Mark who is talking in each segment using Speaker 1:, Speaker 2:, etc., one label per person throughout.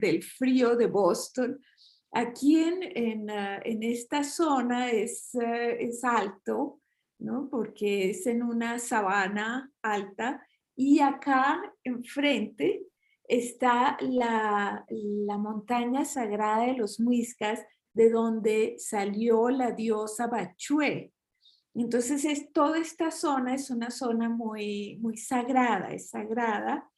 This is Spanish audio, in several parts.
Speaker 1: del frío de Boston. Aquí en esta zona es alto, ¿no? Porque es en una sabana alta y acá enfrente está la montaña sagrada de los Muiscas, de donde salió la diosa Bachué. Entonces, toda esta zona es una zona muy, muy sagrada, es sagrada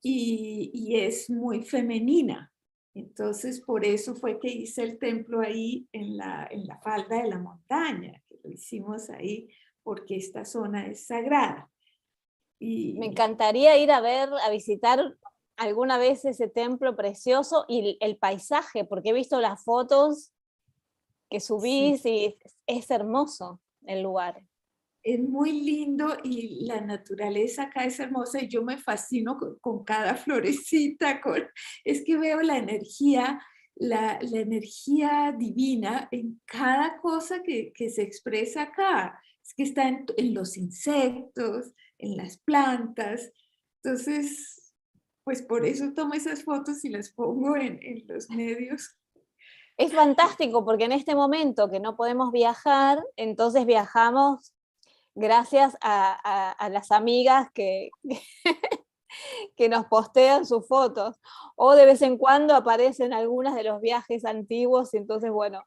Speaker 1: y es muy femenina. Entonces, por eso fue que hice el templo ahí en la falda de la montaña, que lo hicimos ahí porque esta zona es sagrada.
Speaker 2: Me
Speaker 1: Y
Speaker 2: encantaría ir a ver, a visitar alguna vez ese templo precioso y el paisaje, porque he visto las fotos que
Speaker 1: sí,
Speaker 2: subís y es hermoso el lugar.
Speaker 1: es muy lindo y la naturaleza acá es hermosa y yo me fascino con cada florecita, es que veo la energía divina en cada cosa que se expresa acá. Es que está en los insectos, en las plantas. Entonces, pues por eso tomo esas fotos y las pongo en los medios.
Speaker 2: Es fantástico porque en este momento que no podemos viajar, entonces viajamos gracias a las amigas que nos postean sus fotos. O de vez en cuando aparecen algunas de los viajes antiguos y entonces, bueno,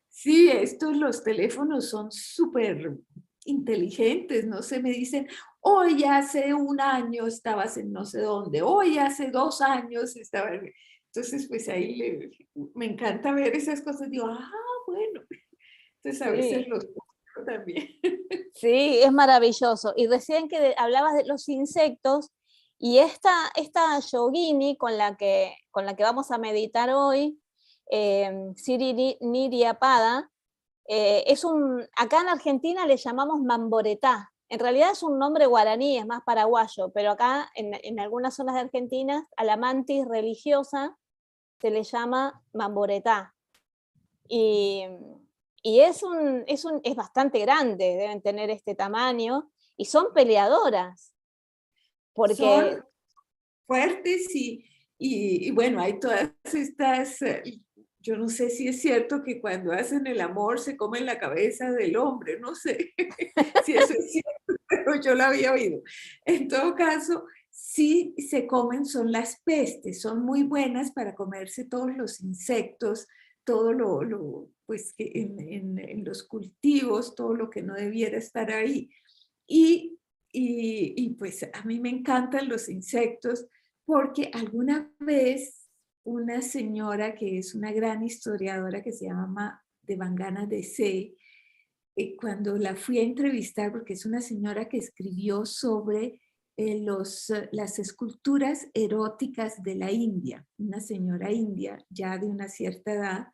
Speaker 1: Sí, los teléfonos son súper inteligentes, no sé, me dicen, hoy hace un año estabas en no sé dónde, hoy hace 2 años estaba. Entonces, pues ahí me encanta ver esas cosas, digo, bueno, entonces a veces
Speaker 2: sí.
Speaker 1: los pongo también.
Speaker 2: Sí, es maravilloso. Y recién que hablabas de los insectos, y esta yogini con la que vamos a meditar hoy, Siri Niriapada, acá en Argentina le llamamos mamboretá. En realidad es un nombre guaraní, es más paraguayo, pero acá en algunas zonas de Argentina a la mantis religiosa se le llama mamboretá. Y, y es bastante grande, deben tener este tamaño, y son peleadoras, porque
Speaker 1: Son fuertes y bueno, hay todas estas, yo no sé si es cierto que cuando hacen el amor se comen la cabeza del hombre, no sé si eso es cierto, pero yo lo había oído. En todo caso, sí se comen, son las pestes, son muy buenas para comerse todos los insectos, todo pues que en los cultivos, todo lo que no debiera estar ahí. Y, pues a mí me encantan los insectos porque alguna vez una señora que es una gran historiadora que se llama Devangana Desai, cuando la fui a entrevistar, porque es una señora que escribió sobre las esculturas eróticas de la India, una señora india ya de una cierta edad,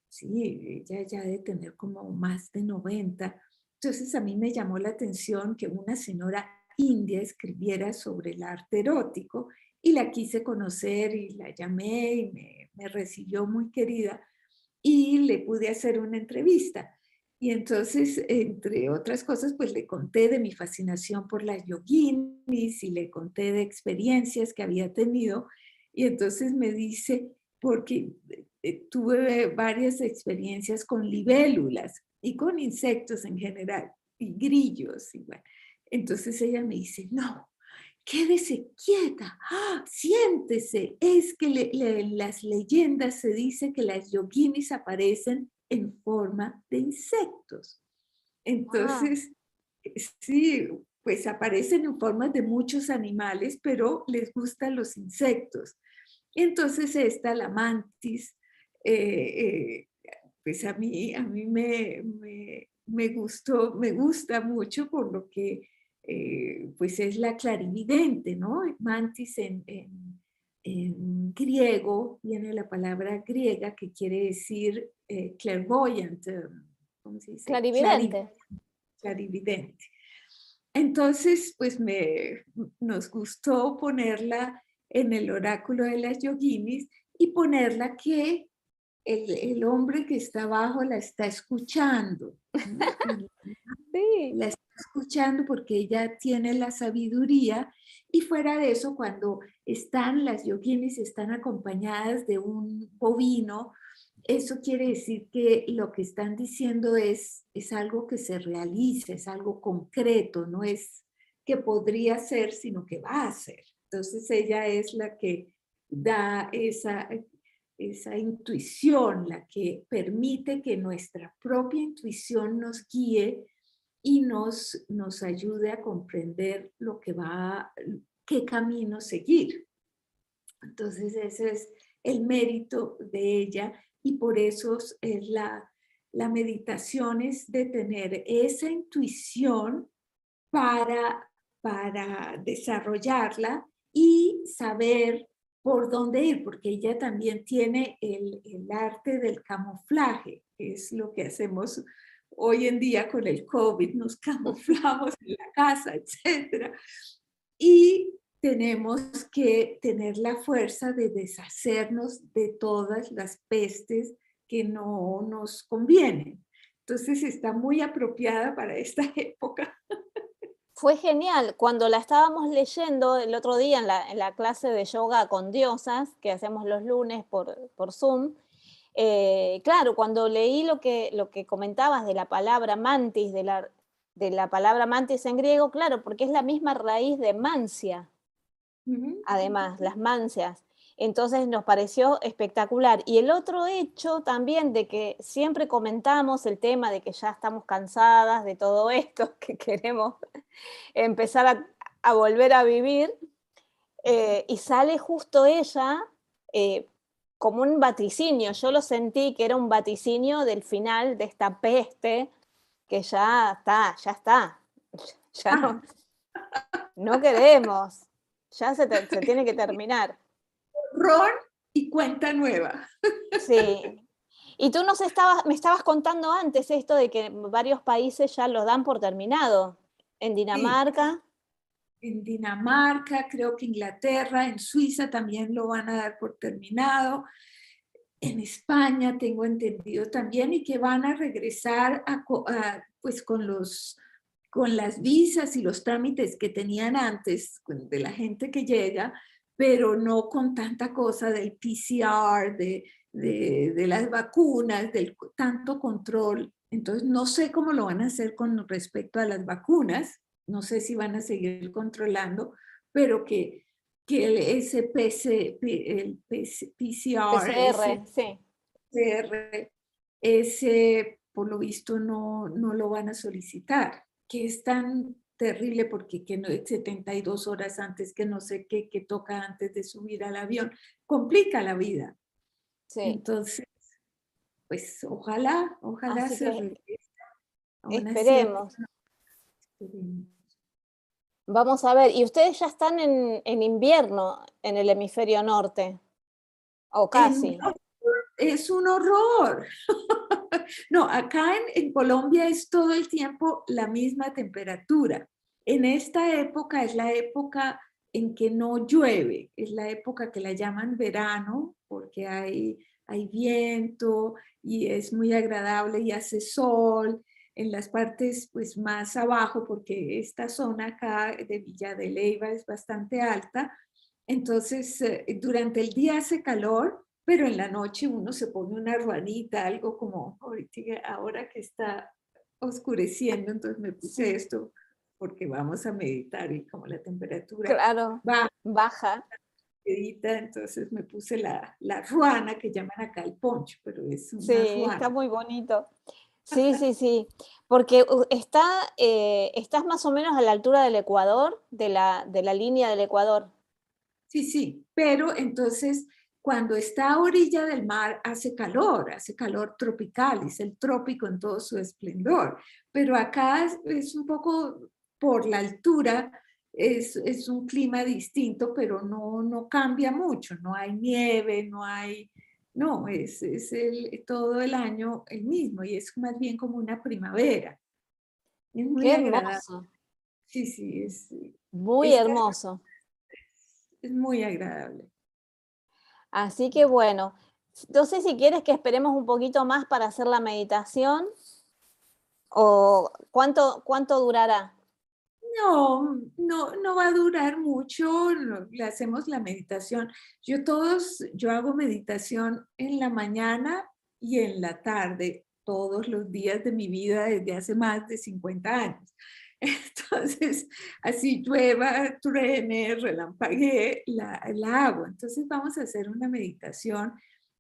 Speaker 1: sí, ella ya debe tener como más de 90. Entonces a mí me llamó la atención que una señora india escribiera sobre el arte erótico y la quise conocer y la llamé y me recibió muy querida y le pude hacer una entrevista. Y entonces, entre otras cosas, pues le conté de mi fascinación por las yoginis y le conté de experiencias que había tenido. Y entonces me dice, porque tuve varias experiencias con libélulas y con insectos en general, y grillos. Y bueno. Entonces ella me dice, no, quédese quieta, siéntese. Es que en las leyendas se dice que las yoginis aparecen en forma de insectos.
Speaker 2: ah,
Speaker 1: Entonces, sí, pues aparecen en forma de muchos animales, pero les gustan los insectos. Entonces la mantis, eh, pues a mí me gustó, me gusta mucho por lo que pues es la clarividente, ¿no? Mantis en griego viene la palabra griega que quiere decir clairvoyant, ¿cómo se dice?
Speaker 2: clarividente.
Speaker 1: Clarividente. Entonces, pues nos gustó ponerla en el oráculo de las yoginis y ponerla que el hombre que está abajo la está escuchando, ¿no?
Speaker 2: Sí,
Speaker 1: La está escuchando porque ella tiene la sabiduría. Y fuera de eso, cuando están las yoginis, están acompañadas de un bovino, eso quiere decir que lo que están diciendo es algo que se realiza, es algo concreto, no es que podría ser, sino que va a ser. Entonces ella es la que da esa intuición, la que permite que nuestra propia intuición nos guíe y nos ayude a comprender lo que va, qué camino seguir. Entonces ese es el mérito de ella y por eso es la meditación es de tener esa intuición para desarrollarla y saber por dónde ir, porque ella también tiene el arte del camuflaje, que es lo que hacemos hoy en día con el COVID, nos camuflamos en la casa, etc. Y tenemos que tener la fuerza de deshacernos de todas las pestes que no nos convienen. Entonces está muy apropiada para esta época.
Speaker 2: Fue genial. Cuando la estábamos leyendo el otro día en la clase de yoga con diosas, que hacemos los lunes por Zoom, claro, cuando leí lo que comentabas de la palabra mantis, de la palabra mantis en griego, claro, porque es la misma raíz de mancia, además, las mancias. Entonces nos pareció espectacular. Y el otro hecho también de que siempre comentamos el tema de que ya estamos cansadas de todo esto, que queremos empezar a volver a vivir, y sale justo ella como un vaticinio. Yo lo sentí que era un vaticinio del final de esta peste, que ya está, ya no queremos, ya se tiene que terminar.
Speaker 1: Ron y cuenta nueva.
Speaker 2: Sí. Y tú me estabas contando antes esto de que varios países ya lo dan por terminado. En
Speaker 1: Sí,
Speaker 2: Dinamarca.
Speaker 1: en Dinamarca, creo que Inglaterra, en Suiza también lo van a dar por terminado. En España tengo entendido también y que van a regresar pues con las visas y los trámites que tenían antes de la gente que llega, pero no con tanta cosa del PCR, de las vacunas, del tanto control. Entonces, no sé cómo lo van a hacer con respecto a las vacunas, no sé si van a seguir controlando, pero que el PCR,
Speaker 2: PCR, sí.
Speaker 1: ese por lo visto no lo van a solicitar, que es tan terrible porque que no, 72 horas antes, que no sé qué, que toca antes de subir al avión, complica la vida.
Speaker 2: Sí.
Speaker 1: Entonces, pues ojalá
Speaker 2: Así
Speaker 1: se
Speaker 2: que
Speaker 1: regrese a una cierta...
Speaker 2: esperemos. Vamos a ver, y ustedes ya están en invierno en el hemisferio norte, o casi.
Speaker 1: Es un horror. No, acá en Colombia es todo el tiempo la misma temperatura. En esta época es la época en que no llueve, es la época que la llaman verano, porque hay viento y es muy agradable y hace sol en las partes pues más abajo, porque esta zona acá de Villa de Leyva es bastante alta. Entonces, durante el día hace calor, pero en la noche uno se pone una ruanita, algo como ahorita, ahora que está oscureciendo, entonces me puse esto porque vamos a meditar y como la temperatura
Speaker 2: Claro,
Speaker 1: va,
Speaker 2: baja.
Speaker 1: entonces me puse la ruana que llaman acá el poncho, pero es
Speaker 2: Sí,
Speaker 1: una
Speaker 2: está
Speaker 1: ruana.
Speaker 2: muy bonito. Sí, sí, sí, porque estás más o menos a la altura del Ecuador, de la línea del Ecuador.
Speaker 1: Sí, sí, pero entonces cuando está a orilla del mar hace calor tropical, es el trópico en todo su esplendor, pero acá es un poco por la altura, es un clima distinto, pero no cambia mucho, no hay nieve, no, todo el año el mismo y es más bien como una primavera, es muy
Speaker 2: Qué
Speaker 1: agradable,
Speaker 2: hermoso,
Speaker 1: sí, sí,
Speaker 2: muy
Speaker 1: esta
Speaker 2: hermoso.
Speaker 1: es muy agradable.
Speaker 2: Así que bueno, no sé si quieres que esperemos un poquito más para hacer la meditación ¿O cuánto durará?
Speaker 1: No, no va a durar mucho, le hacemos la meditación. Yo hago meditación en la mañana y en la tarde, todos los días de mi vida desde hace más de 50 años. Entonces, así llueva, truene, relampaguee, la hago. Entonces vamos a hacer una meditación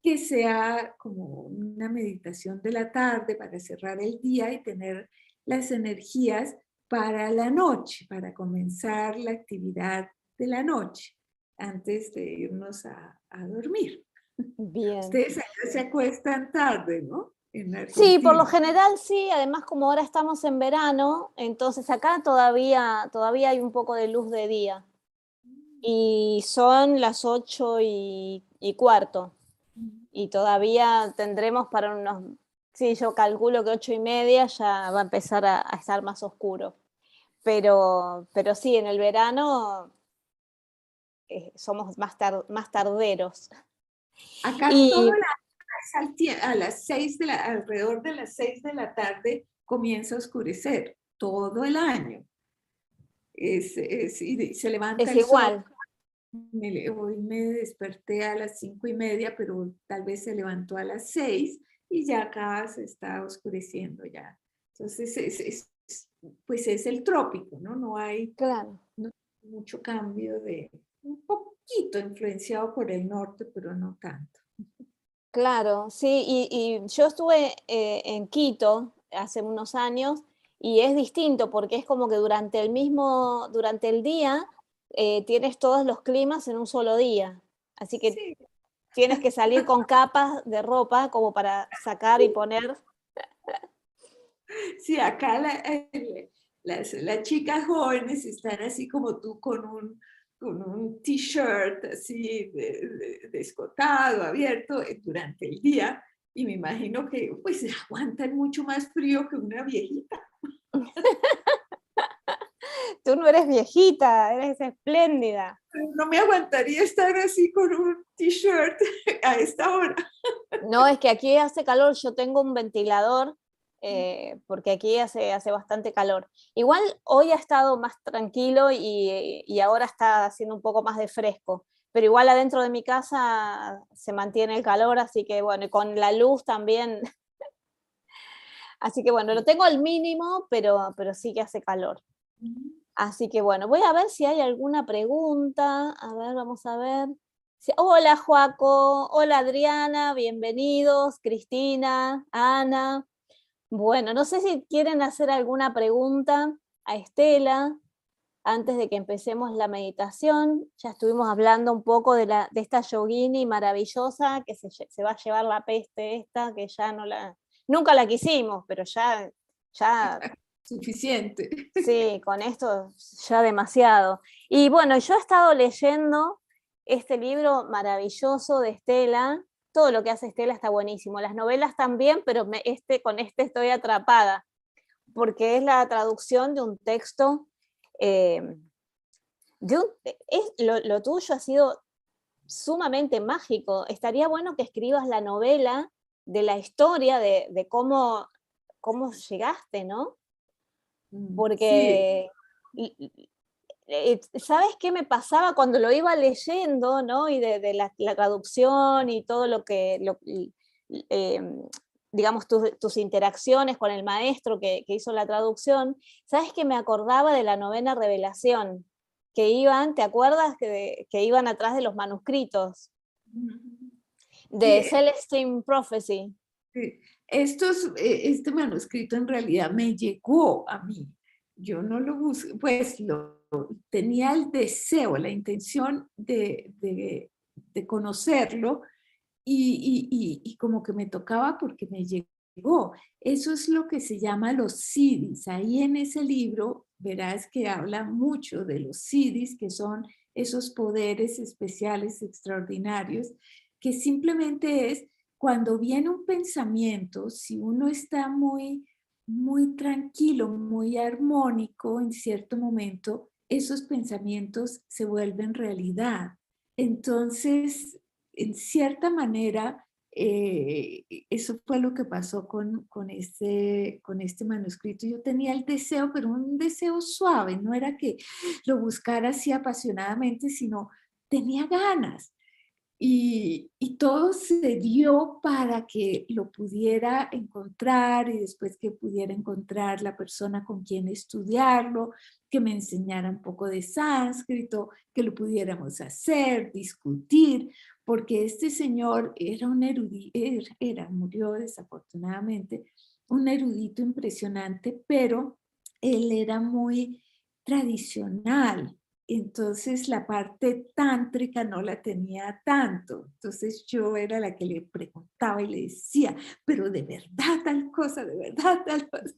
Speaker 1: que sea como una meditación de la tarde para cerrar el día y tener las energías para la noche, para comenzar la actividad de la noche, antes de irnos a dormir.
Speaker 2: Bien.
Speaker 1: Ustedes allá se acuestan tarde, ¿no? En
Speaker 2: Sí, por lo
Speaker 1: Argentina.
Speaker 2: general sí, además como ahora estamos en verano, entonces acá todavía hay un poco de luz de día. Y son las 8:15, y todavía tendremos para unos, sí, yo calculo que 8:30 ya va a empezar a estar más oscuro. Pero sí, en el verano somos más tarderos.
Speaker 1: Acá todo
Speaker 2: Y
Speaker 1: el año a las 6 alrededor de las 6 de la tarde comienza a oscurecer, todo el año. Y se levanta
Speaker 2: es
Speaker 1: el sol.
Speaker 2: igual,
Speaker 1: Hoy me desperté a las 5:30, pero tal vez se levantó a las 6 y ya acá se está oscureciendo ya. Entonces, pues es el trópico, ¿no? No hay
Speaker 2: claro.
Speaker 1: mucho cambio un poquito influenciado por el norte, pero no tanto.
Speaker 2: Claro, sí, y yo estuve en Quito hace unos años y es distinto porque es como que durante el día tienes todos los climas en un solo día. Así que
Speaker 1: Sí,
Speaker 2: tienes que salir con capas de ropa como para sacar y poner.
Speaker 1: sí, acá las chicas jóvenes están así como tú con un t-shirt así descotado, abierto durante el día y me imagino que pues aguantan mucho más frío que una viejita.
Speaker 2: Tú no eres viejita, eres espléndida.
Speaker 1: No me aguantaría estar así con un t-shirt a esta hora.
Speaker 2: No, es que aquí hace calor, yo tengo un ventilador, porque aquí hace bastante calor. Igual hoy ha estado más tranquilo y ahora está haciendo un poco más de fresco, pero igual adentro de mi casa se mantiene el calor, así que bueno, y con la luz también, así que bueno, lo tengo al mínimo, pero sí que hace calor. Así que bueno, voy a ver si hay alguna pregunta. A ver, vamos a ver. Hola, Joaco. Hola, Adriana. Bienvenidos. Cristina, Ana. Bueno, no sé si quieren hacer alguna pregunta a Estela antes de que empecemos la meditación. Ya estuvimos hablando un poco de esta yogini maravillosa que se va a llevar la peste esta, que ya nunca la quisimos, pero ya
Speaker 1: Suficiente.
Speaker 2: sí, con esto ya demasiado. Y bueno, yo he estado leyendo este libro maravilloso de Estela. Todo lo que hace Estela está buenísimo. Las novelas también, pero con este estoy atrapada, porque es la traducción de un texto. eh, lo tuyo ha sido sumamente mágico. Estaría bueno que escribas la novela de la historia de cómo llegaste, ¿no?
Speaker 1: Sí,
Speaker 2: Porque ¿sabes qué me pasaba cuando lo iba leyendo, ¿no? Y de la traducción y todo lo que, eh, digamos, tus interacciones con el maestro que hizo la traducción, ¿sabes que me acordaba de la novena revelación? Que iban, ¿te acuerdas? Que iban atrás de los manuscritos, de
Speaker 1: sí,
Speaker 2: Celestine Prophecy.
Speaker 1: sí. Este manuscrito en realidad me llegó a mí. Yo no lo busqué, pues tenía el deseo, la intención de conocerlo y como que me tocaba porque me llegó. Eso es lo que se llama los siddhis. Ahí en ese libro verás que habla mucho de los siddhis, que son esos poderes especiales extraordinarios, que simplemente es cuando viene un pensamiento, si uno está muy tranquilo, muy armónico en cierto momento, esos pensamientos se vuelven realidad. Entonces, en cierta manera, Eso fue lo que pasó con este manuscrito. Yo tenía el deseo, pero un deseo suave, no era que lo buscara así apasionadamente, sino tenía ganas. Y todo se dio para que lo pudiera encontrar y después que pudiera encontrar la persona con quien estudiarlo, que me enseñara un poco de sánscrito, que lo pudiéramos hacer, discutir, porque este señor era un erudito, murió desafortunadamente, un erudito impresionante, pero él era muy tradicional. Entonces la parte tántrica no la tenía tanto. Entonces yo era la que le preguntaba y le decía, pero de verdad tal cosa, de verdad tal cosa.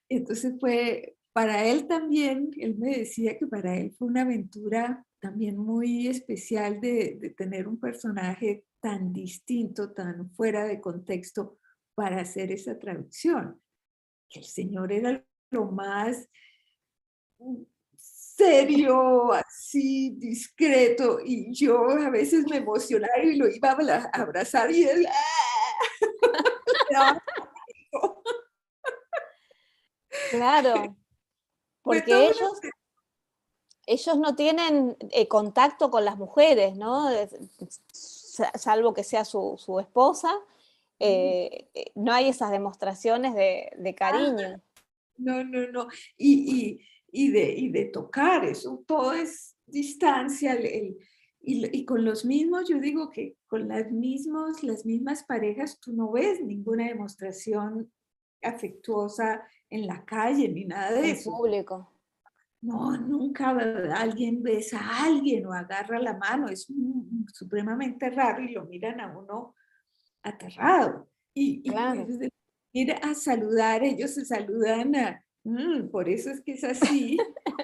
Speaker 1: Entonces fue, para él también, él me decía que para él fue una aventura también muy especial de tener un personaje tan distinto, tan fuera de contexto para hacer esa traducción. Que el señor era lo más serio, así, discreto, y yo a veces me emocionaba y lo iba a abrazar y él...
Speaker 2: Claro,
Speaker 1: Fue
Speaker 2: porque
Speaker 1: todo
Speaker 2: ellos no tienen contacto con las mujeres, ¿no? Salvo que sea su esposa, no hay esas demostraciones de cariño.
Speaker 1: no, no, no. Y de tocar, eso todo es distancia. Y con los mismos, yo digo que con las mismas parejas, tú no ves ninguna demostración afectuosa en la calle ni nada de
Speaker 2: En
Speaker 1: eso.
Speaker 2: público.
Speaker 1: No, nunca alguien besa a alguien o agarra la mano. Es supremamente raro y lo miran a uno aterrado. Y
Speaker 2: Claro.
Speaker 1: pues, ir a saludar, ellos se saludan, por eso es que es así.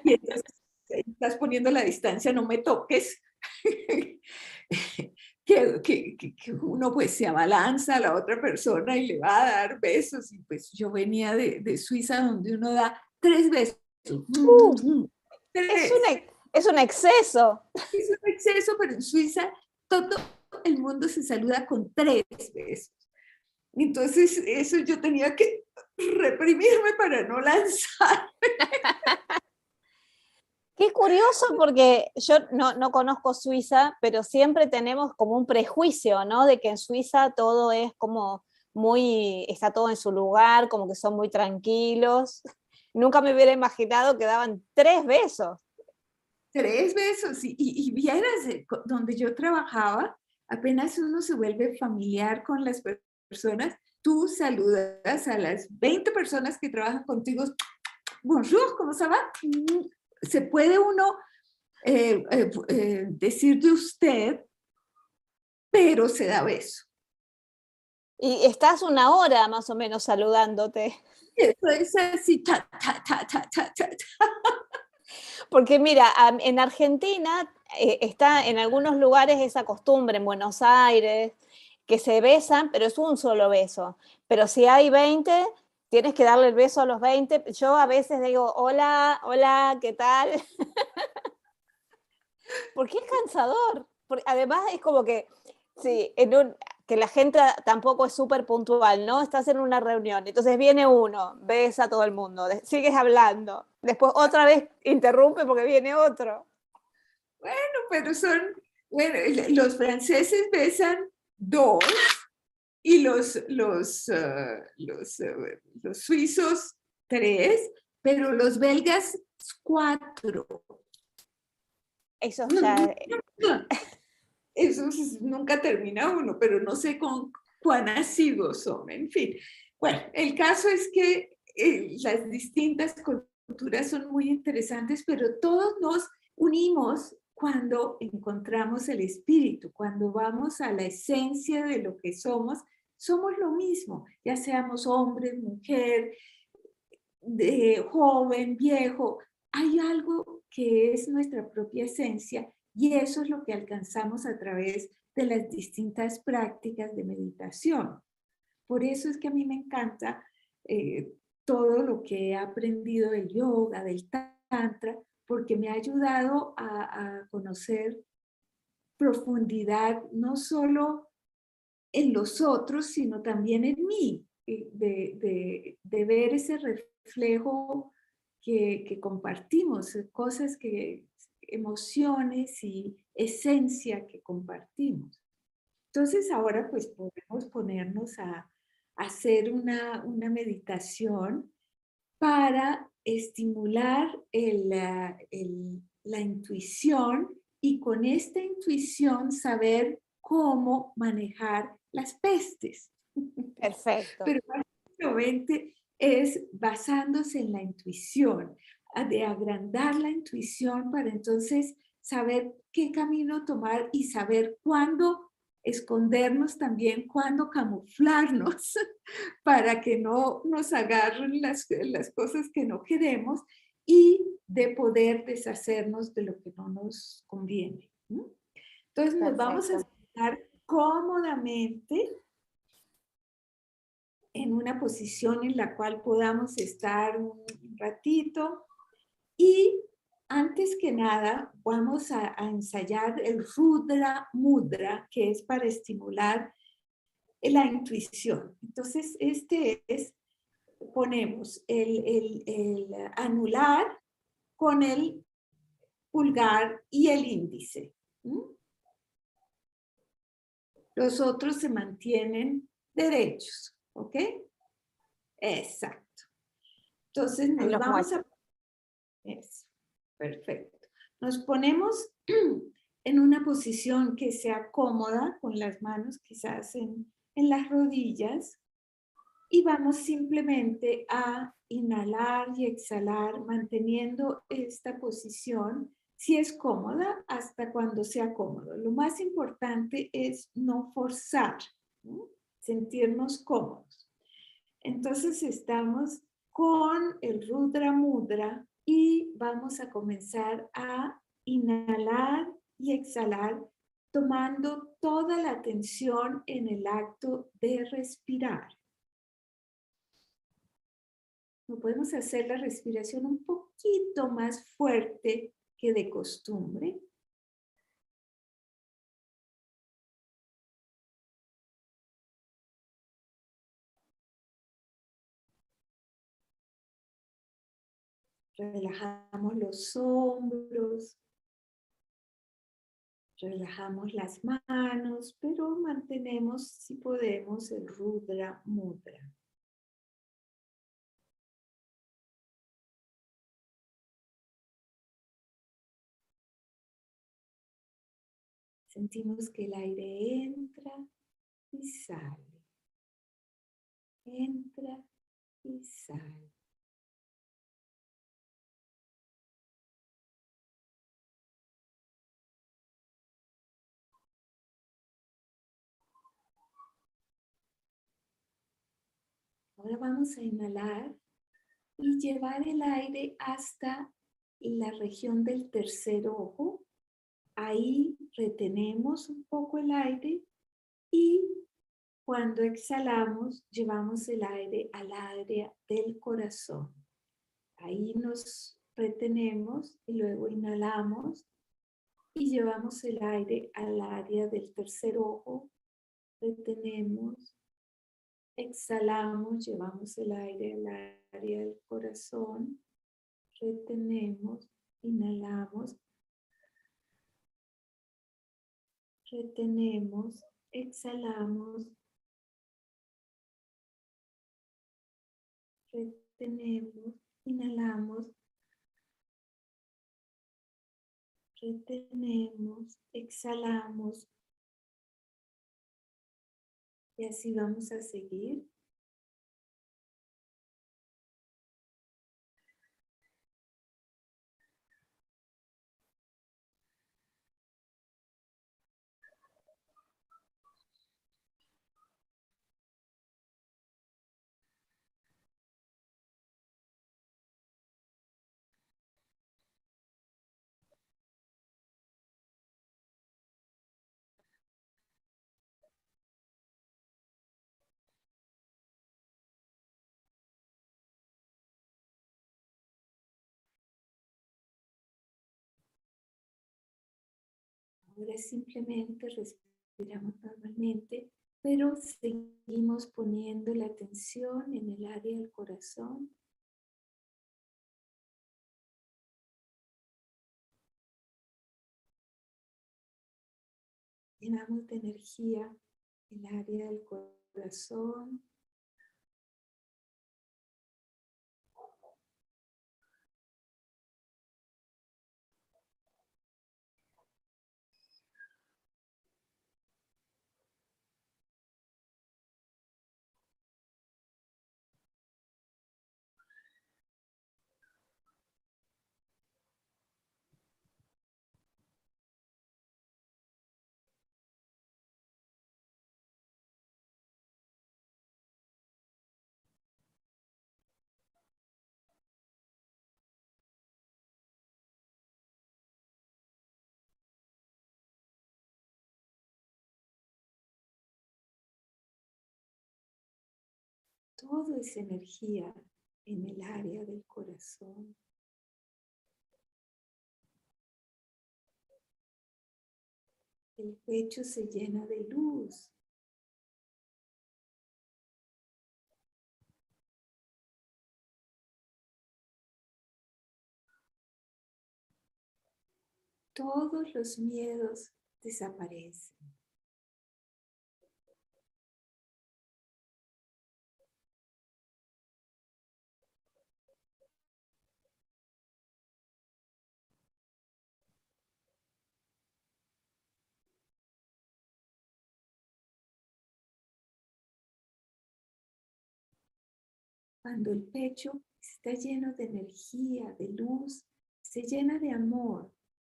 Speaker 1: Y entonces estás poniendo la distancia, no me toques. que uno pues se abalanza a la otra persona y le va a dar besos. Y pues yo venía de Suiza donde uno da 3 besos.
Speaker 2: Uh, es un,
Speaker 1: 3.
Speaker 2: es un exceso.
Speaker 1: Es un exceso, pero en Suiza todo el mundo se saluda con 3 besos. Entonces, eso yo tenía que reprimirme para no lanzar.
Speaker 2: Qué curioso porque yo no conozco Suiza, pero siempre tenemos como un prejuicio, ¿no? De que en Suiza todo es como está todo en su lugar, como que son muy tranquilos. Nunca me hubiera imaginado que daban 3 besos.
Speaker 1: 3 besos. Y vieras, donde yo trabajaba, apenas uno se vuelve familiar con las personas, tú saludas a las 20 personas que trabajan contigo. Bonjour, ¿cómo se va? Se puede uno decir de usted, pero se da beso.
Speaker 2: Y estás 1 hora más o menos saludándote.
Speaker 1: Eso es así, ta, ta, ta, ta, ta, ta.
Speaker 2: Porque mira, en Argentina está en algunos lugares esa costumbre, en Buenos Aires, que se besan, pero es un solo beso. Pero si hay 20, tienes que darle el beso a los 20. Yo a veces digo, hola, hola, ¿qué tal? Porque es cansador. Porque además es como que, sí, que la gente tampoco es súper puntual, ¿no? Estás en una reunión, entonces viene uno, besa a todo el mundo, sigues hablando, después otra vez interrumpe porque viene otro.
Speaker 1: Bueno, pero bueno, los franceses besan 2 y los suizos 3, pero los belgas 4.
Speaker 2: Eso ya,
Speaker 1: Eso nunca termina uno, pero no sé cuán asiduos son, en fin. Bueno, el caso es que las distintas culturas son muy interesantes, pero todos nos unimos cuando encontramos el espíritu, cuando vamos a la esencia de lo que somos lo mismo, ya seamos hombre, mujer, de joven, viejo, hay algo que es nuestra propia esencia y eso es lo que alcanzamos a través de las distintas prácticas de meditación. Por eso es que a mí me encanta todo lo que he aprendido del yoga, del tantra, porque me ha ayudado a conocer profundidad, no solo en los otros, sino también en mí, de ver ese reflejo que compartimos, cosas que, emociones y esencia que compartimos. Entonces ahora pues podemos ponernos a hacer una meditación para estimular la intuición y con esta intuición saber cómo manejar las pestes.
Speaker 2: Perfecto.
Speaker 1: Pero básicamente es basándose en la intuición, de agrandar la intuición para entonces saber qué camino tomar y saber cuándo escondernos también, cuándo camuflarnos para que no nos agarren las cosas que no queremos y de poder deshacernos de lo que no nos conviene. Entonces nos vamos a
Speaker 2: Perfecto.
Speaker 1: sentar cómodamente en una posición en la cual podamos estar un ratito y antes que nada vamos a ensayar el Rudra Mudra, que es para estimular la intuición. Entonces, ponemos el anular con el pulgar y el índice. Los otros se mantienen derechos, ¿ok? Exacto. Entonces
Speaker 2: Ahí
Speaker 1: nos
Speaker 2: los
Speaker 1: vamos
Speaker 2: muestro.
Speaker 1: a... Eso, perfecto. Nos ponemos en una posición que sea cómoda, con las manos quizás en las rodillas, y vamos simplemente a inhalar y exhalar manteniendo esta posición, si es cómoda, hasta cuando sea cómodo. Lo más importante es no forzar, ¿no? Sentirnos cómodos. Entonces estamos con el Rudra Mudra y vamos a comenzar a inhalar y exhalar tomando toda la atención en el acto de respirar. No podemos hacer la respiración un poquito más fuerte que de costumbre. Relajamos los hombros, relajamos las manos, pero mantenemos, si podemos, el Rudra Mudra. Sentimos que el aire entra y sale. Entra y sale. Ahora vamos a inhalar y llevar el aire hasta la región del tercer ojo. Ahí retenemos un poco el aire y cuando exhalamos llevamos el aire al área del corazón. Ahí nos retenemos y luego inhalamos y llevamos el aire al área del tercer ojo. Retenemos, exhalamos, llevamos el aire al área del corazón. Retenemos, inhalamos, retenemos, exhalamos, retenemos, inhalamos, retenemos, exhalamos y así vamos a seguir. Ahora simplemente respiramos normalmente pero seguimos poniendo la atención en el área del corazón. Llenamos de energía el área del corazón. Todo es energía en el área del corazón. El pecho se llena de luz. Todos los miedos desaparecen. Cuando el pecho está lleno de energía, de luz, se llena de amor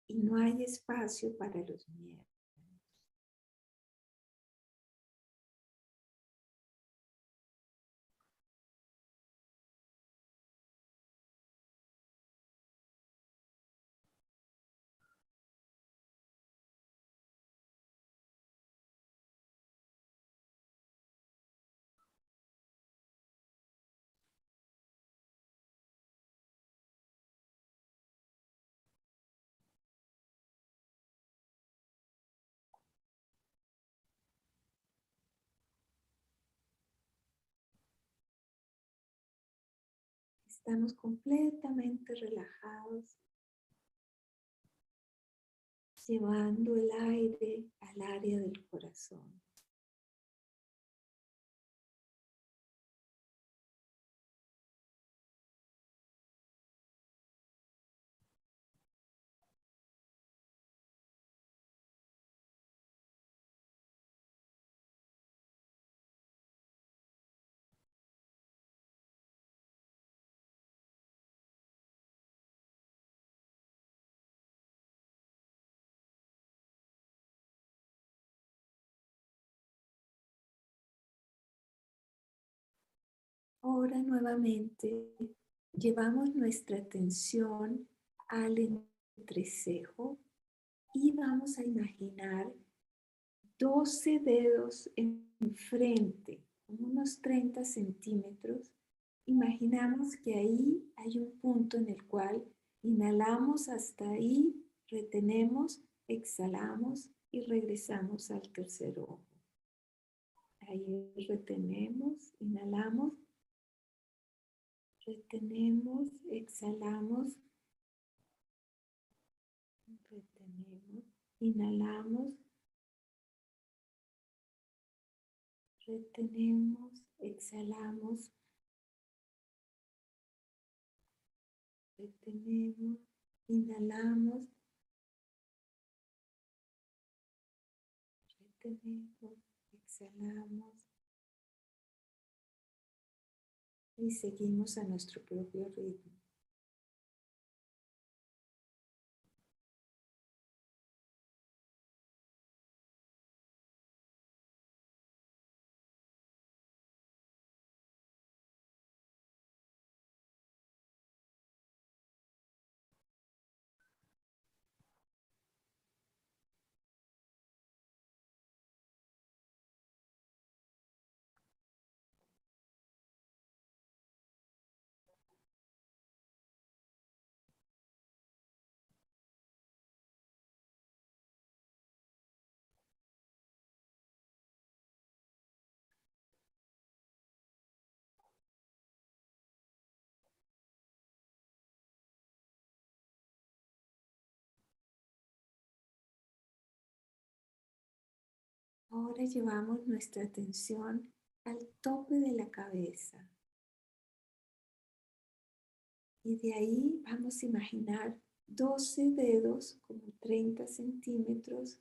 Speaker 1: y no hay espacio para los miedos. Estamos completamente relajados, llevando el aire al área del corazón. Ahora nuevamente llevamos nuestra atención al entrecejo y vamos a imaginar 12 dedos enfrente, como unos 30 centímetros. Imaginamos que ahí hay un punto en el cual inhalamos hasta ahí, retenemos, exhalamos y regresamos al tercer ojo. Ahí retenemos, inhalamos, retenemos, exhalamos, retenemos, inhalamos, retenemos, exhalamos, retenemos, inhalamos, retenemos, exhalamos y seguimos a nuestro propio ritmo. Ahora llevamos nuestra atención al tope de la cabeza y de ahí vamos a imaginar 12 dedos como 30 centímetros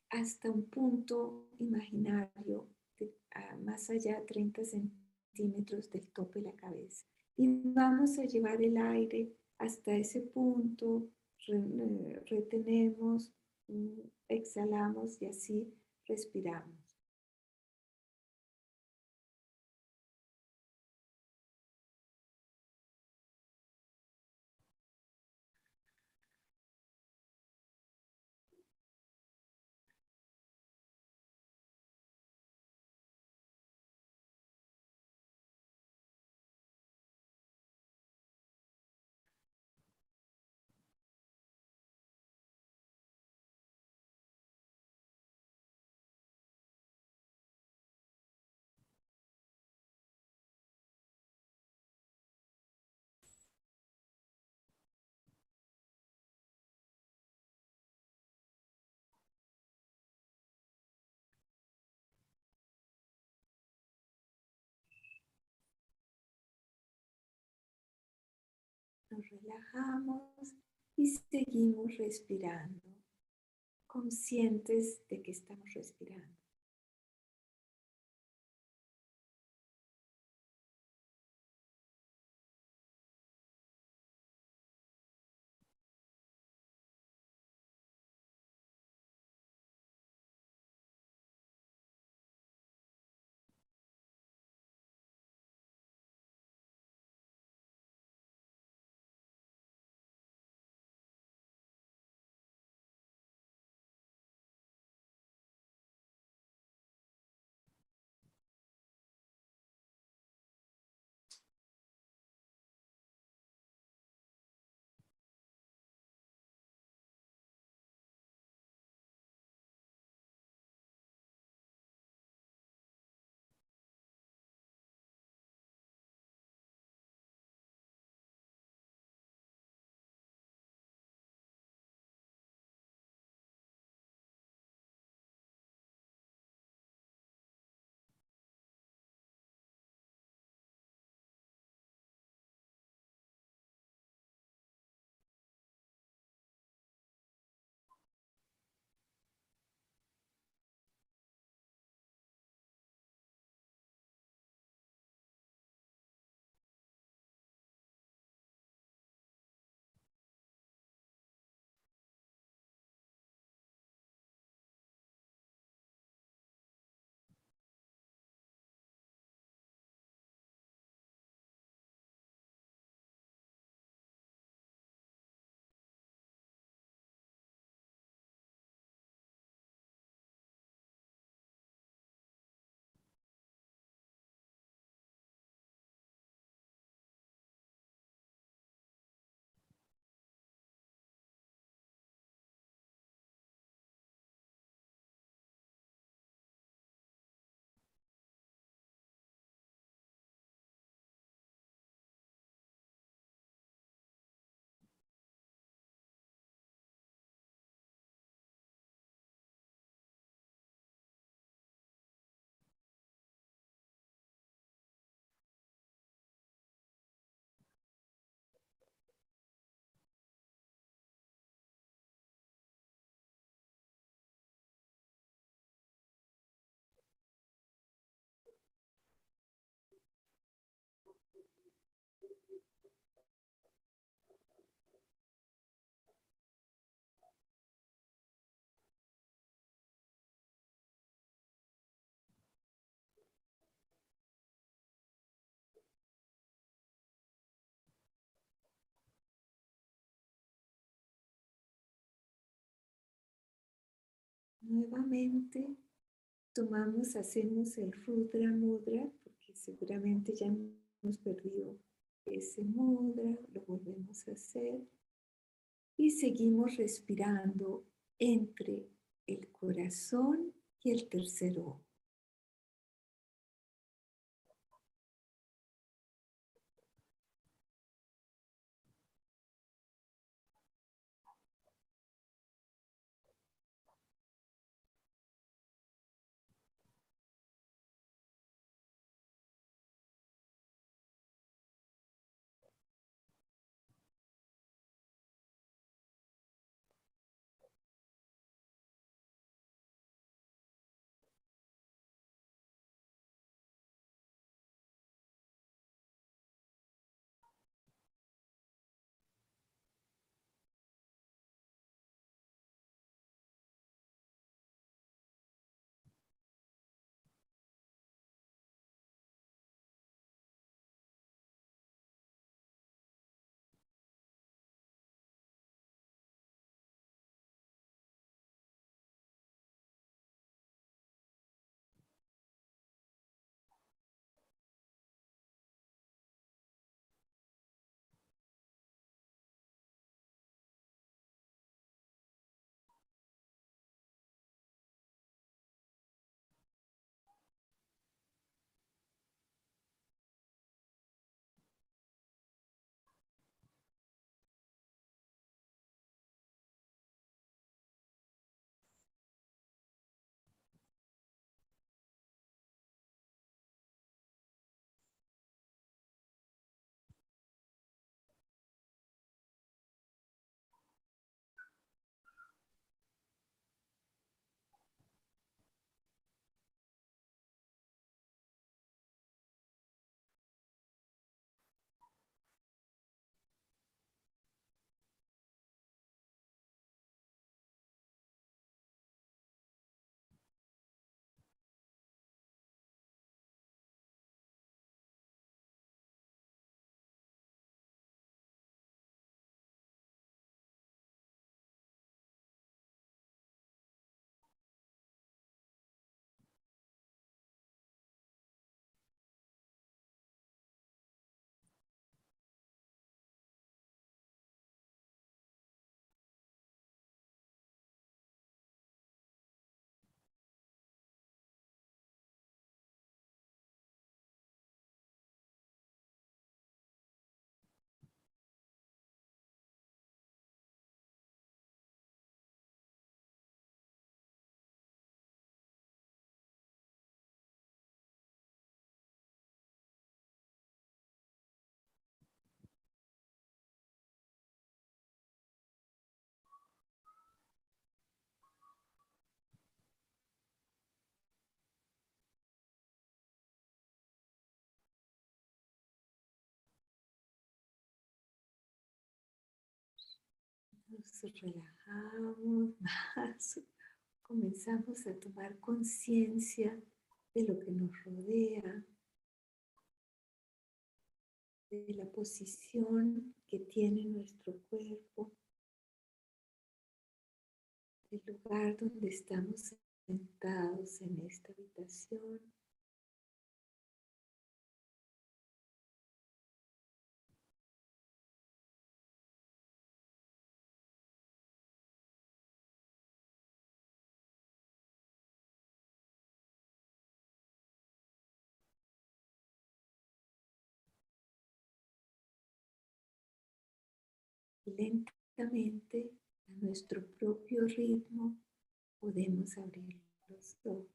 Speaker 1: hasta un punto imaginario más allá 30 centímetros del tope de la cabeza. Y vamos a llevar el aire hasta ese punto, retenemos, exhalamos y así respiramos. Nos relajamos y seguimos respirando, conscientes de que estamos respirando. Nuevamente hacemos el Rudra Mudra, porque seguramente ya hemos perdido ese mudra, lo volvemos a hacer y seguimos respirando entre el corazón y el tercer ojo. Nos relajamos más, comenzamos a tomar conciencia de lo que nos rodea, de la posición que tiene nuestro cuerpo, del lugar donde estamos sentados en esta habitación. Lentamente, a nuestro propio ritmo, podemos abrir los ojos.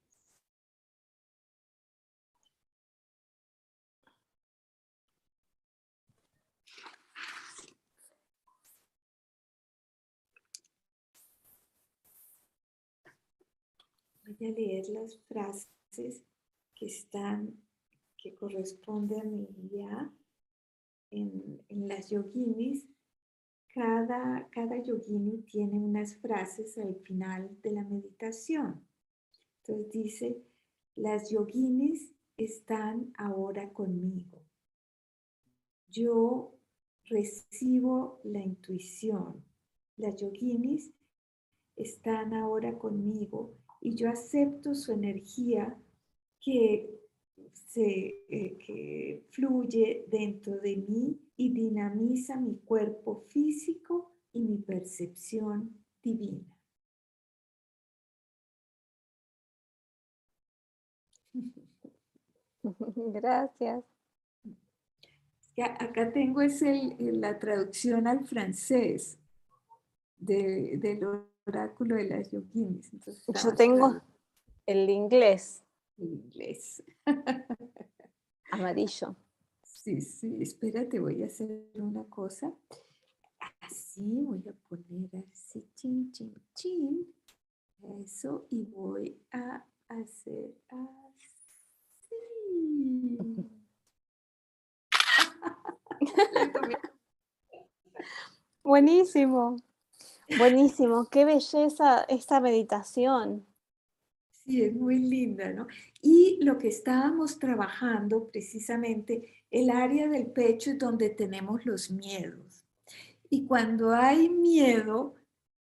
Speaker 1: Voy a leer las frases que corresponden a mi día en las yoginis. Cada yogini tiene unas frases al final de la meditación. Entonces dice, las yoginis están ahora conmigo. Yo recibo la intuición. Las yoginis están ahora conmigo y yo acepto su energía que que fluye dentro de mí y dinamiza mi cuerpo físico y mi percepción divina.
Speaker 2: Gracias.
Speaker 1: Acá tengo la traducción al francés del oráculo de las yoginis. Entonces
Speaker 2: Yo
Speaker 1: estaba
Speaker 2: tengo
Speaker 1: traducido
Speaker 2: el inglés
Speaker 1: en inglés.
Speaker 2: amarillo.
Speaker 1: Sí, sí, espérate, voy a hacer una cosa. Así voy a poner así, chin, chin, chin. Eso, y voy a hacer así. Le tomé.
Speaker 2: Buenísimo, buenísimo. Qué belleza esta meditación.
Speaker 1: Sí, es muy linda, ¿no? Y lo que estábamos trabajando precisamente, el área del pecho es donde tenemos los miedos. Y cuando hay miedo,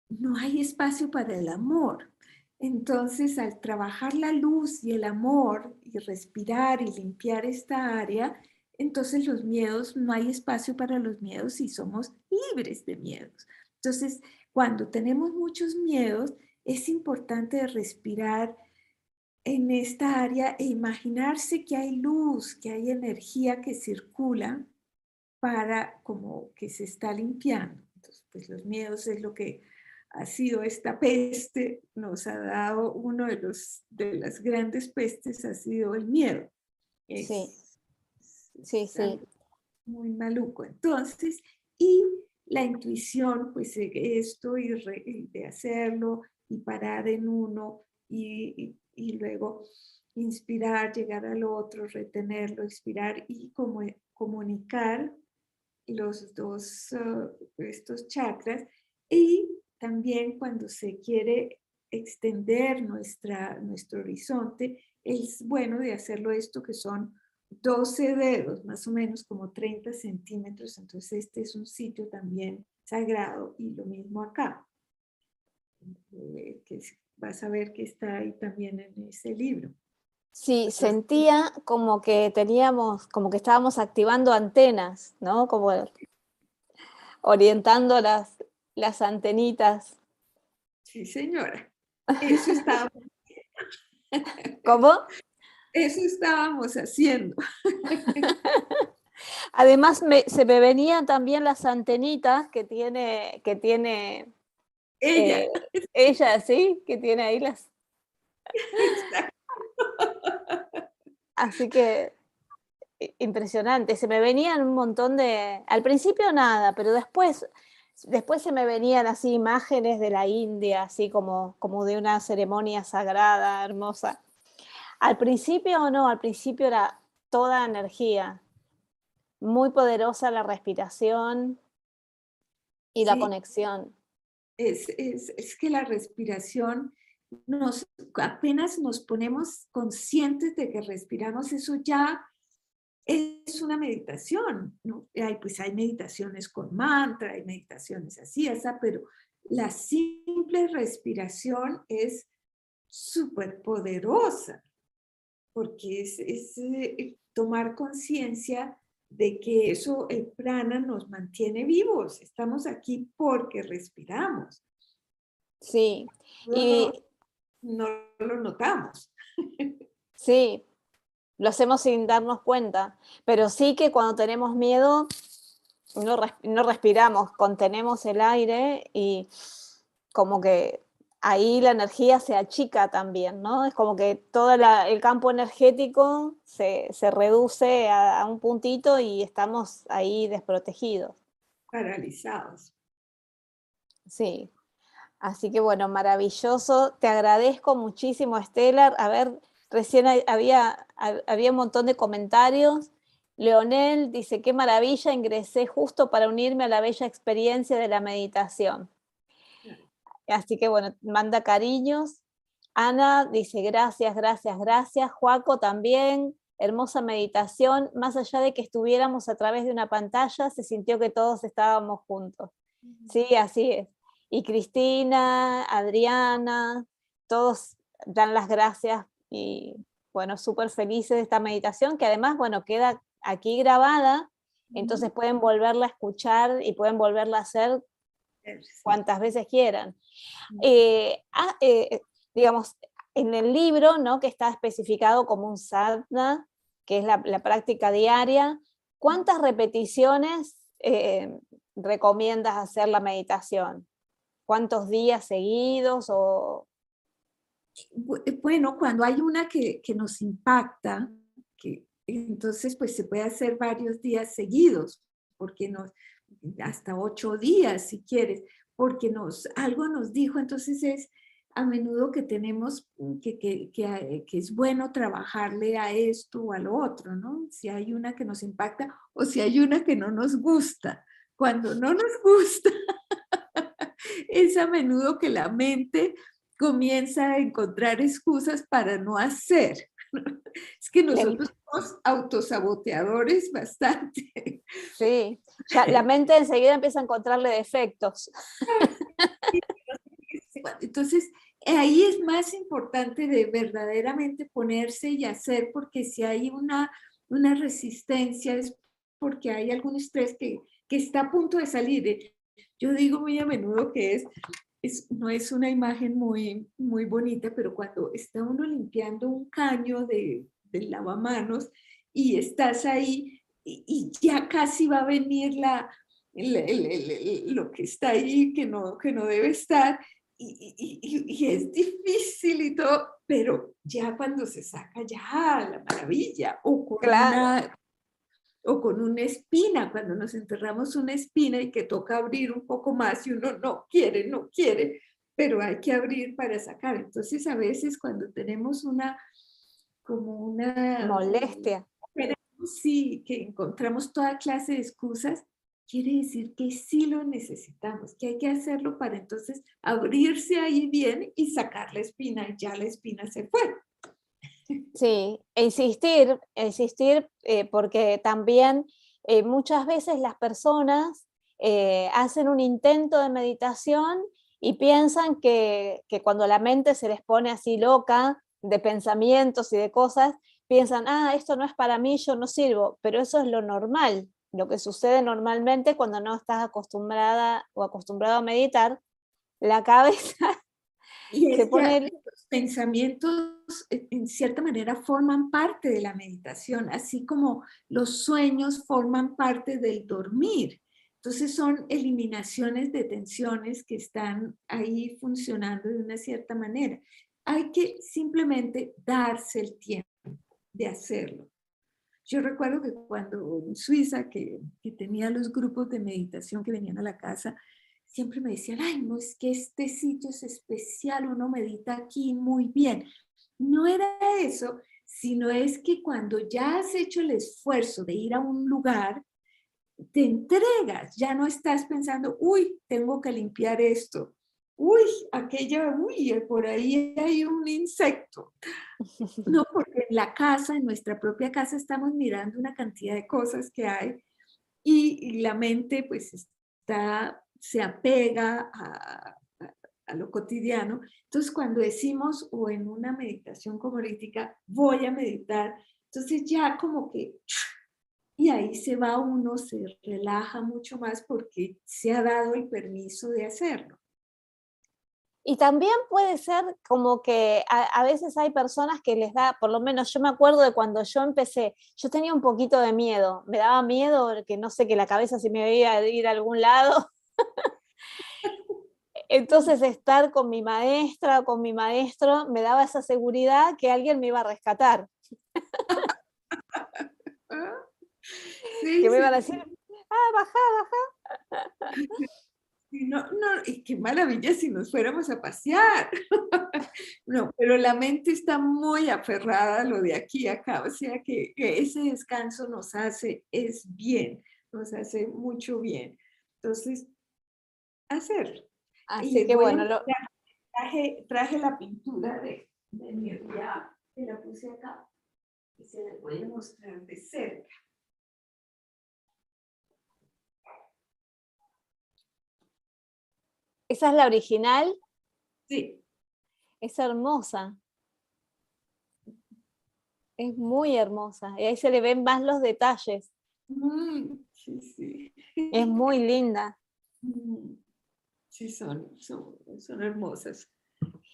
Speaker 1: no hay espacio para el amor. Entonces, al trabajar la luz y el amor y respirar y limpiar esta área, entonces los miedos, no hay espacio para los miedos y somos libres de miedos. Entonces, cuando tenemos muchos miedos, es importante respirar en esta área e imaginarse que hay luz, que hay energía que circula para como que se está limpiando. Entonces, pues los miedos es lo que ha sido esta peste, nos ha dado uno de las grandes pestes ha sido el miedo.
Speaker 2: Sí,
Speaker 1: Es,
Speaker 2: sí,
Speaker 1: es
Speaker 2: sí.
Speaker 1: algo muy maluco. Entonces, y la intuición, pues esto y de hacerlo y parar en uno y luego inspirar, llegar al otro, retenerlo, expirar y como comunicar los dos, estos chakras, y también cuando se quiere extender nuestro horizonte, es bueno de hacerlo esto que son 12 dedos, más o menos como 30 centímetros, entonces este es un sitio también sagrado y lo mismo acá, que vas a ver que está ahí también en ese libro.
Speaker 2: Sí,
Speaker 1: Entonces,
Speaker 2: sentía como que teníamos, como que estábamos activando antenas, ¿no? Como orientando las antenitas.
Speaker 1: sí, señora, eso estábamos,
Speaker 2: ¿Cómo?
Speaker 1: eso estábamos haciendo.
Speaker 2: Además, se me venían también las antenitas que tiene
Speaker 1: Ella,
Speaker 2: ella, ¿sí? Que tiene ahí las...
Speaker 1: exacto.
Speaker 2: Así que impresionante. Se me venían un montón de... Al principio nada, pero después se me venían así imágenes de la India, así como de una ceremonia sagrada, hermosa. Al principio no, al principio era toda energía, muy poderosa la respiración y la
Speaker 1: Sí,
Speaker 2: conexión.
Speaker 1: Es que la respiración, apenas nos ponemos conscientes de que respiramos, eso ya es una meditación, ¿no? Pues hay meditaciones con mantra, hay meditaciones así, esa, pero la simple respiración es súper poderosa, porque es tomar conciencia de que eso, el prana, nos mantiene vivos. Estamos aquí porque respiramos.
Speaker 2: Sí,
Speaker 1: No,
Speaker 2: y
Speaker 1: no lo notamos.
Speaker 2: sí, lo hacemos sin darnos cuenta, pero sí que cuando tenemos miedo no respiramos, contenemos el aire y como que ahí la energía se achica también, ¿no? Es como que todo el campo energético se reduce a un puntito y estamos ahí desprotegidos.
Speaker 1: Paralizados.
Speaker 2: Sí, así que bueno, maravilloso. Te agradezco muchísimo, Estelar. A ver, recién había un montón de comentarios. Leonel dice, qué maravilla, ingresé justo para unirme a la bella experiencia de la meditación. Así que bueno, manda cariños. Ana dice, gracias, gracias, gracias. Joaco también, hermosa meditación. Más allá de que estuviéramos a través de una pantalla, se sintió que todos estábamos juntos. Sí, así es. Y Cristina, Adriana, todos dan las gracias y bueno, súper felices de esta meditación que además, bueno, queda aquí grabada, entonces pueden volverla a escuchar y pueden volverla a hacer cuantas veces quieran. Digamos, en el libro, ¿no?, que está especificado como un sadhana, que es la práctica diaria, ¿cuántas repeticiones recomiendas hacer la meditación? ¿Cuántos días seguidos?
Speaker 1: Bueno, cuando hay una que nos impacta, que entonces pues se puede hacer varios días seguidos, porque hasta 8 días si quieres, porque algo nos dijo, entonces es a menudo que tenemos que es bueno trabajarle a esto o a lo otro, ¿no? Si hay una que nos impacta o si hay una que no nos gusta. Cuando no nos gusta, es a menudo que la mente comienza a encontrar excusas para no hacer. Es que nosotros somos autosaboteadores bastante.
Speaker 2: Sí, ya la mente enseguida empieza a encontrarle defectos.
Speaker 1: Entonces, ahí es más importante de verdaderamente ponerse y hacer, porque si hay una resistencia es porque hay algún estrés que está a punto de salir. Yo digo muy a menudo que no es una imagen muy, muy bonita, pero cuando está uno limpiando un caño del lavamanos y estás ahí y ya casi va a venir lo que está ahí, que no debe estar, y es difícil y todo, pero ya cuando se saca, ya la maravilla,
Speaker 2: Claro.
Speaker 1: o con una espina, cuando nos enterramos una espina y que toca abrir un poco más y uno no quiere, pero hay que abrir para sacar. Entonces a veces cuando tenemos como una,
Speaker 2: Molestia.
Speaker 1: sí, que encontramos toda clase de excusas, quiere decir que sí lo necesitamos, que hay que hacerlo para entonces abrirse ahí bien y sacar la espina y ya la espina se fue.
Speaker 2: Sí, insistir, porque también muchas veces las personas hacen un intento de meditación y piensan que cuando la mente se les pone así loca de pensamientos y de cosas, piensan, esto no es para mí, yo no sirvo, pero eso es lo normal, lo que sucede normalmente cuando no estás acostumbrada o acostumbrado a meditar, la cabeza
Speaker 1: Y
Speaker 2: se
Speaker 1: es ya
Speaker 2: pone...
Speaker 1: que los pensamientos, en cierta manera, forman parte de la meditación, así como los sueños forman parte del dormir. Entonces son eliminaciones de tensiones que están ahí funcionando de una cierta manera. Hay que simplemente darse el tiempo de hacerlo. Yo recuerdo que cuando en Suiza, que tenía los grupos de meditación que venían a la casa, siempre me decían, ay, no, es que este sitio es especial, uno medita aquí muy bien. No era eso, sino es que cuando ya has hecho el esfuerzo de ir a un lugar, te entregas, ya no estás pensando, uy, tengo que limpiar esto, uy, uy, por ahí hay un insecto. No, porque en la casa, en nuestra propia casa, estamos mirando una cantidad de cosas que hay y la mente pues se apega a lo cotidiano. Entonces, cuando decimos, o en una meditación como ahorita, voy a meditar, entonces ya como que, y ahí se va uno, se relaja mucho más porque se ha dado el permiso de hacerlo.
Speaker 2: Y también puede ser como que a veces hay personas que les da, por lo menos yo me acuerdo de cuando yo empecé, yo tenía un poquito de miedo, me daba miedo que no sé, que la cabeza se me iba a ir a algún lado. Entonces estar con mi maestra o con mi maestro me daba esa seguridad que alguien me iba a rescatar,
Speaker 1: ¿Ah?
Speaker 2: que
Speaker 1: Sí,
Speaker 2: me
Speaker 1: sí,
Speaker 2: iban a decir,
Speaker 1: sí.
Speaker 2: ah, baja, baja.
Speaker 1: Sí, no, no, y qué maravilla si nos fuéramos a pasear. No, pero la mente está muy aferrada a lo de aquí a acá, o sea que ese descanso nos hace es bien, nos hace mucho bien. Entonces, hacerlo. Y
Speaker 2: Así
Speaker 1: les
Speaker 2: que
Speaker 1: voy a
Speaker 2: bueno,
Speaker 1: mostrar, traje la pintura de mi día, que la puse acá, y se las voy a mostrar de cerca.
Speaker 2: esa es la original,
Speaker 1: Sí.
Speaker 2: es hermosa, es muy hermosa, y ahí se le ven más los detalles,
Speaker 1: Sí, sí.
Speaker 2: es muy linda.
Speaker 1: Mm, sí, son hermosas.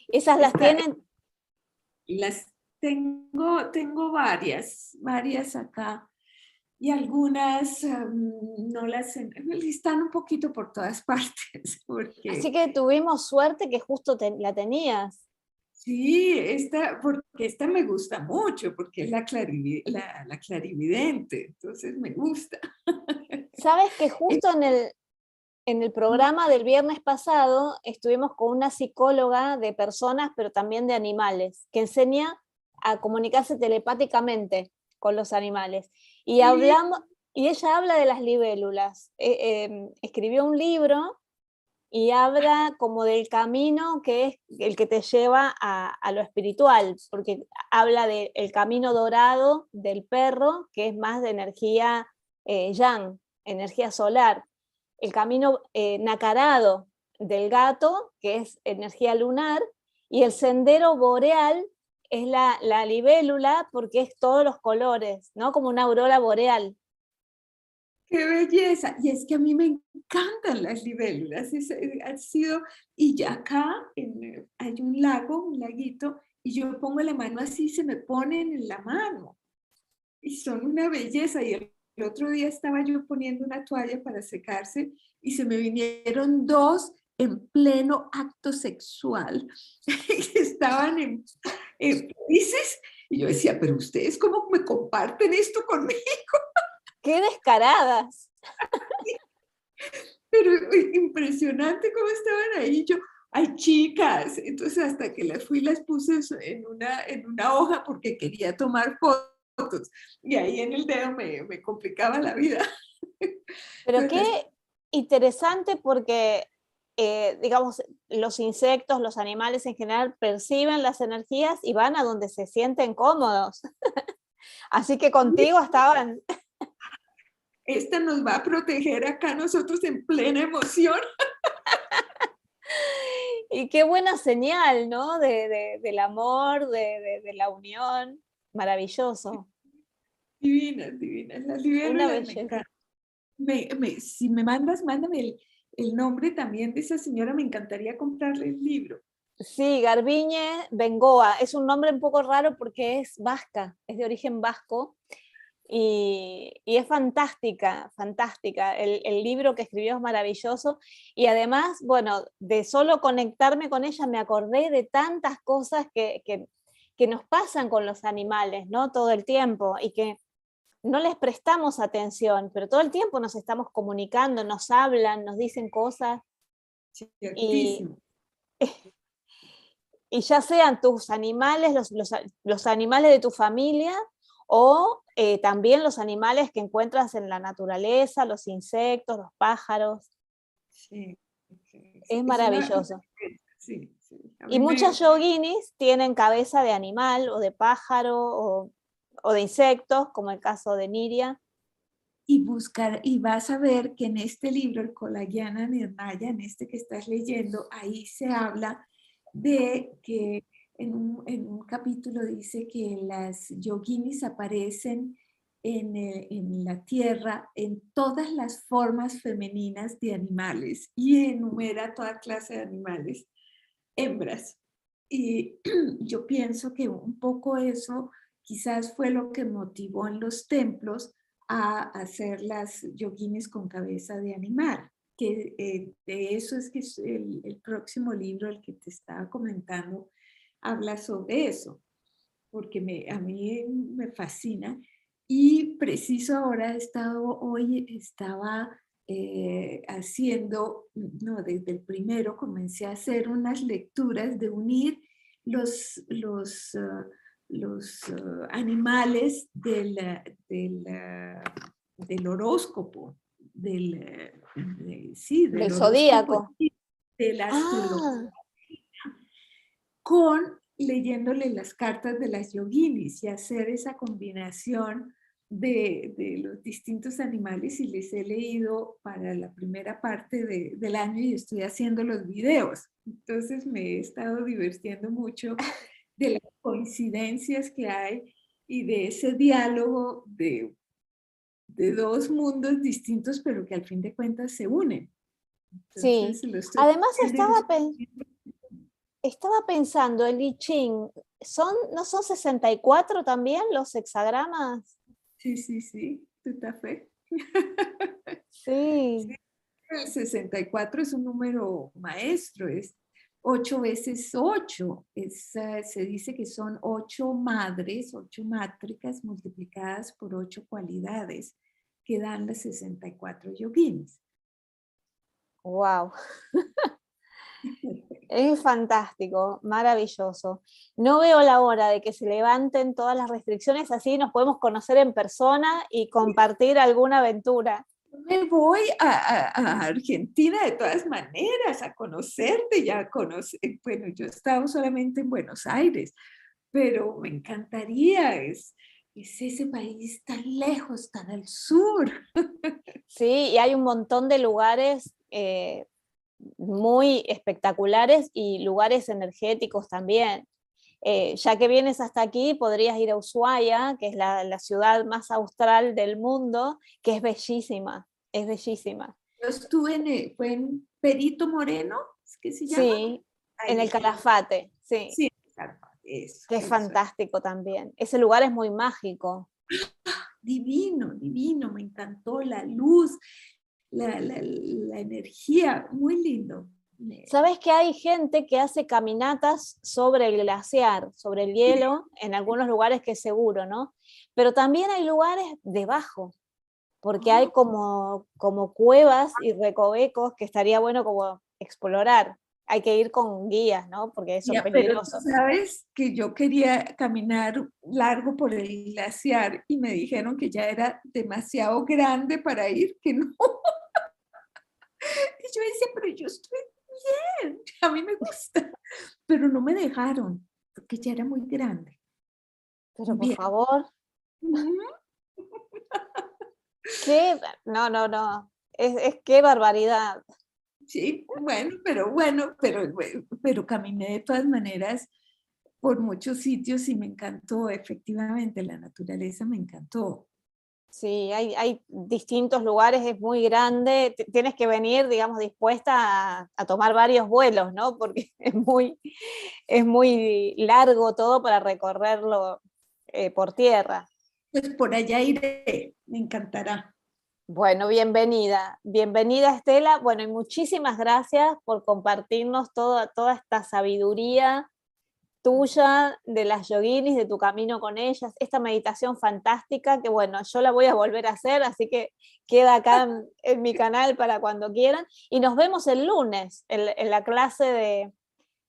Speaker 2: Esas las
Speaker 1: Está,
Speaker 2: tienen.
Speaker 1: las tengo varias acá. Y algunas no están un poquito por todas partes,
Speaker 2: Así
Speaker 1: porque
Speaker 2: que tuvimos suerte que justo la tenías.
Speaker 1: sí, porque esta me gusta mucho, porque es la clarividente, entonces me gusta.
Speaker 2: Sabes que justo en el programa del viernes pasado estuvimos con una psicóloga de personas, pero también de animales, que enseña a comunicarse telepáticamente con los animales. Y hablamos, y ella habla de las libélulas. Escribió un libro y habla como del camino que es el que te lleva a lo espiritual, porque habla del camino dorado del perro, que es más de energía yang, energía solar, el camino nacarado del gato, que es energía lunar, y el sendero boreal es la libélula, porque es todos los colores, ¿no? Como una aurora boreal.
Speaker 1: ¡Qué belleza! Y es que a mí me encantan las libélulas. Ha sido, y ya acá hay un lago, un laguito, y yo pongo la mano así, se me ponen en la mano. Y son una belleza. Y el otro día estaba yo poniendo una toalla para secarse y se me vinieron dos en pleno acto sexual. Estaban felices. Y yo decía, pero ustedes, ¿cómo me comparten esto conmigo?
Speaker 2: ¡Qué descaradas!
Speaker 1: Pero impresionante cómo estaban ahí. Yo, ay, chicas. Entonces, hasta que las fui, las puse en una hoja porque quería tomar fotos. Y ahí en el dedo me complicaba la vida.
Speaker 2: Pero
Speaker 1: Entonces,
Speaker 2: qué interesante porque, digamos, los insectos, los animales en general perciben las energías y van a donde se sienten cómodos. Así que contigo estaban.
Speaker 1: esta nos va a proteger acá nosotros en plena emoción.
Speaker 2: Y qué buena señal, ¿no? Del amor, de la unión. Maravilloso.
Speaker 1: Divinas, divinas. Las
Speaker 2: Una
Speaker 1: libélulas me
Speaker 2: belleza.
Speaker 1: encantan. Si me mandas, mándame el nombre también de esa señora. Me encantaría comprarle el libro.
Speaker 2: Sí, Garbiñe Bengoa. Es un nombre un poco raro porque es vasca, es de origen vasco. Y es fantástica, fantástica. El libro que escribió es maravilloso. Y además, bueno, de solo conectarme con ella me acordé de tantas cosas que nos pasan con los animales, ¿no? Todo el tiempo y que no les prestamos atención, pero todo el tiempo nos estamos comunicando, nos hablan, nos dicen cosas y,
Speaker 1: Ciertísimo.
Speaker 2: y ya sean tus animales, los animales de tu familia o también los animales que encuentras en la naturaleza, los insectos, los pájaros.
Speaker 1: Sí, sí, sí.
Speaker 2: Es
Speaker 1: Es una
Speaker 2: maravilloso.
Speaker 1: sí, sí.
Speaker 2: Y muchas yoginis tienen cabeza de animal o de pájaro o de insectos, como el caso de Niria.
Speaker 1: Y buscar, y vas a ver que en este libro, el Kolagyana Nirmaya, en este que estás leyendo, ahí se habla de que en un capítulo dice que las yoginis aparecen en la tierra en todas las formas femeninas de animales y enumera toda clase de animales, hembras. Y yo pienso que un poco eso quizás fue lo que motivó en los templos a hacer las yoginis con cabeza de animal, que de eso es que el próximo libro, el que te estaba comentando, habla sobre eso, porque a mí me fascina. Y preciso ahora hoy estaba haciendo, no, desde el primero comencé a hacer unas lecturas de unir los animales del horóscopo, sí,
Speaker 2: Del
Speaker 1: del horóscopo,
Speaker 2: zodíaco.
Speaker 1: de la astrología,
Speaker 2: Ah,
Speaker 1: con leyéndole las cartas de las yoginis y hacer esa combinación de los distintos animales y les he leído para la primera parte del año y estoy haciendo los videos. Entonces me he estado divirtiendo mucho de las coincidencias que hay y de ese diálogo de dos mundos distintos, pero que al fin de cuentas se unen.
Speaker 2: sí.
Speaker 1: Entonces lo estoy
Speaker 2: Además
Speaker 1: haciendo.
Speaker 2: estaba pensando, el I Ching, ¿no son 64 también los hexagramas?
Speaker 1: Sí, sí, sí, tú te fe.
Speaker 2: Sí.
Speaker 1: El 64 es un número maestro, es 8 veces 8. Se dice que son 8 madres, 8 mátricas multiplicadas por 8 cualidades que dan las 64 yoginis.
Speaker 2: Wow. Es fantástico, maravilloso. No veo la hora de que se levanten todas las restricciones, así nos podemos conocer en persona y compartir alguna aventura.
Speaker 1: Me voy a Argentina de todas maneras a conocerte, ya conocer, bueno, yo he estado solamente en Buenos Aires, pero me encantaría, es ese país tan lejos, tan al sur.
Speaker 2: Sí, y hay un montón de lugares muy espectaculares y lugares energéticos también. Ya que vienes hasta aquí, podrías ir a Ushuaia, que es la ciudad más austral del mundo, que es bellísima, es bellísima.
Speaker 1: Yo estuve fue en Perito Moreno, ¿es que se llama?
Speaker 2: Sí, en el
Speaker 1: Ahí,
Speaker 2: Calafate, sí,
Speaker 1: sí, eso,
Speaker 2: que es
Speaker 1: eso.
Speaker 2: fantástico también. Ese lugar es muy mágico.
Speaker 1: Divino, divino, me encantó la luz, la energía, muy lindo.
Speaker 2: Sabes que hay gente que hace caminatas sobre el glaciar, sobre el hielo, en algunos lugares que es seguro, ¿no? Pero también hay lugares debajo, porque hay
Speaker 1: Oh,
Speaker 2: como cuevas y recovecos que estaría bueno como explorar. Hay que ir con guías, ¿no? Porque eso es
Speaker 1: ya, pero tú
Speaker 2: peligroso.
Speaker 1: sabes que yo quería caminar largo por el glaciar y me dijeron que ya era demasiado grande para ir, que no. Y yo decía, pero yo estoy bien, a mí me gusta, pero no me dejaron, porque ya era muy grande.
Speaker 2: Pero por
Speaker 1: Bien.
Speaker 2: favor,
Speaker 1: Ujú.
Speaker 2: qué, no, es qué barbaridad.
Speaker 1: Sí, pero caminé de todas maneras por muchos sitios y me encantó, efectivamente, la naturaleza me encantó.
Speaker 2: Sí, hay distintos lugares, es muy grande, tienes que venir, digamos, dispuesta a tomar varios vuelos, ¿no? Porque es muy largo todo para recorrerlo por tierra.
Speaker 1: Pues por allá iré, me encantará.
Speaker 2: Bueno, bienvenida Estela. Bueno, y muchísimas gracias por compartirnos toda esta sabiduría tuya, de las yoginis, de tu camino con ellas, esta meditación fantástica que bueno, yo la voy a volver a hacer, así que queda acá en mi canal para cuando quieran. Y nos vemos el lunes en la clase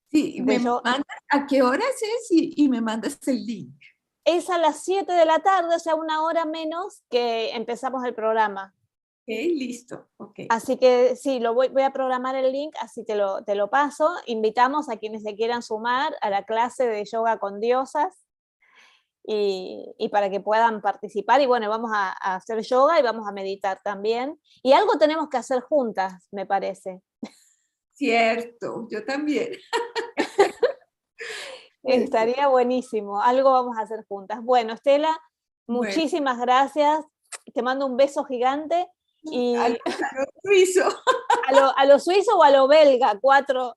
Speaker 1: Sí, y
Speaker 2: de
Speaker 1: me
Speaker 2: yo.
Speaker 1: mandas a qué horas es y me mandas el link.
Speaker 2: Es a las 7 de la tarde, o sea, una hora menos que empezamos el programa.
Speaker 1: listo. Ok.
Speaker 2: Así que sí, voy a programar el link, así te lo paso. Invitamos a quienes se quieran sumar a la clase de yoga con diosas y para que puedan participar. Y bueno, vamos a hacer yoga y vamos a meditar también. Y algo tenemos que hacer juntas, me parece.
Speaker 1: Cierto, yo también.
Speaker 2: Estaría buenísimo, algo vamos a hacer juntas. Bueno, Estela,
Speaker 1: Bueno,
Speaker 2: muchísimas gracias. Te mando un beso gigante
Speaker 1: a
Speaker 2: y
Speaker 1: lo suizo.
Speaker 2: a lo suizo o a lo belga, 4.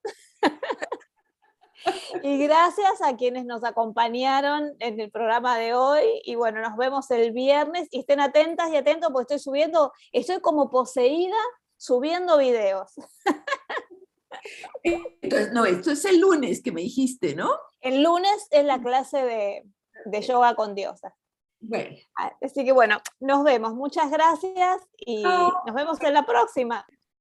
Speaker 2: Y gracias a quienes nos acompañaron en el programa de hoy. Y bueno, nos vemos el viernes y estén atentas y atentos porque estoy como poseída subiendo videos.
Speaker 1: Entonces, no, esto es el lunes que me dijiste, ¿no?
Speaker 2: El lunes es la clase de yoga con diosas.
Speaker 1: Bueno.
Speaker 2: Así que bueno, nos vemos. Muchas gracias y nos vemos en la próxima.